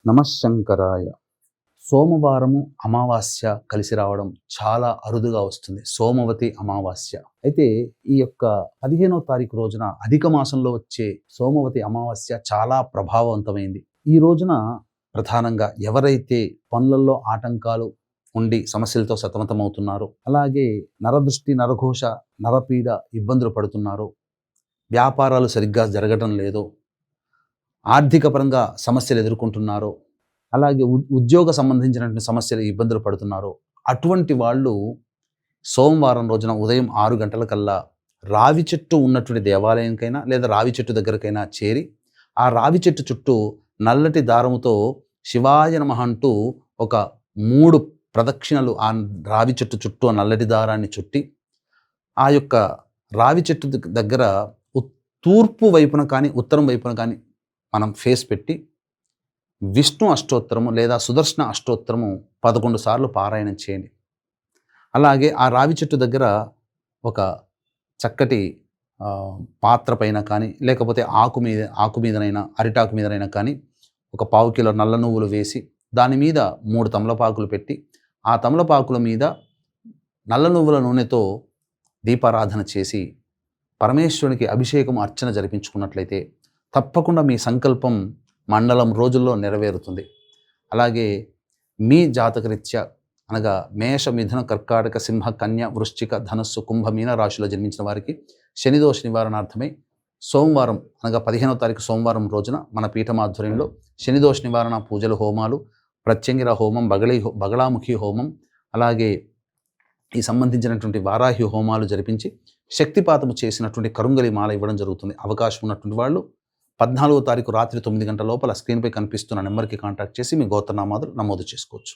నమఃశంకరాయ. సోమవారము అమావాస్య కలిసి రావడం చాలా అరుదుగా వస్తుంది. సోమవతి అమావాస్య. అయితే ఈ యొక్క 15వ తారీఖు రోజున అధిక మాసంలో వచ్చే సోమవతి అమావాస్య చాలా ప్రభావవంతమైంది. ఈ రోజున ప్రధానంగా ఎవరైతే పనులలో ఆటంకాలు ఉండి సమస్యలతో సతమతమవుతున్నారో, అలాగే నరదృష్టి, నరఘోష, నరపీడ ఇబ్బందులు పడుతున్నారో, వ్యాపారాలు సరిగ్గా జరగడం లేదో, ఆర్థిక పరంగా సమస్యలు ఎదుర్కొంటున్నారో, అలాగే ఉద్యోగ సంబంధించినటువంటి సమస్యలు ఇబ్బందులు పడుతున్నారో, అటువంటి వాళ్ళు సోమవారం రోజున ఉదయం 6 గంటలకల్లా రావి చెట్టు ఉన్నటువంటి దేవాలయంకైనా లేదా రావి చెట్టు దగ్గరకైనా చేరి ఆ రావి చెట్టు చుట్టూ నల్లటి దారముతో శివాయ నమః అంటూ ఒక 3 ప్రదక్షిణలు ఆ రావి చెట్టు చుట్టూ ఆ నల్లటి దారాన్ని చుట్టి ఆ యొక్క రావి చెట్టు దగ్గర తూర్పు వైపున కానీ ఉత్తరం వైపున కానీ మనం ఫేస్ పెట్టి విష్ణు అష్టోత్తరము లేదా సుదర్శన అష్టోత్తరము 11 సార్లు పారాయణం చేయండి. అలాగే ఆ రావి చెట్టు దగ్గర ఒక చక్కటి పాత్ర పైన కానీ లేకపోతే ఆకు మీదనైనా అరిటాకు మీదనైనా కానీ ఒక 1/4 కిలో నల్ల నువ్వులు వేసి దాని మీద 3 తమలపాకులు పెట్టి ఆ తమలపాకుల మీద నల్ల నువ్వుల నూనెతో దీపారాధన చేసి పరమేశ్వరునికి అభిషేకం అర్చన జరిపించుకున్నట్లయితే తప్పకుండా మీ సంకల్పం మండలం రోజుల్లో నెరవేరుతుంది. అలాగే మీ జాతకరీత్యా అనగా మేష, మిథున, కర్కాటక, సింహ, కన్య, వృశ్చిక, ధనస్సు, కుంభ, మీన రాశిలో జన్మించిన వారికి శనిదోష నివారణార్థమై సోమవారం అనగా 15వ తారీఖు సోమవారం రోజున మన పీఠమాధ్వర్యంలో శనిదోష నివారణ పూజలు, హోమాలు, ప్రత్యంగిర హోమం, బగళాముఖి హోమం, అలాగే ఈ సంబంధించినటువంటి వారాహి హోమాలు జరిపించి శక్తిపాతము చేసినటువంటి కరుంగలి మాల ఇవ్వడం జరుగుతుంది. అవకాశం ఉన్నటువంటి వాళ్ళు 14వ తారీఖు రాత్రి 9 గంటల లోపల స్క్రీన్పై కనిపిస్తున్న నెంబర్కి కాంటాక్ట్ చేసి మీ గోత్రనామాలు నమోదు చేసుకోవచ్చు.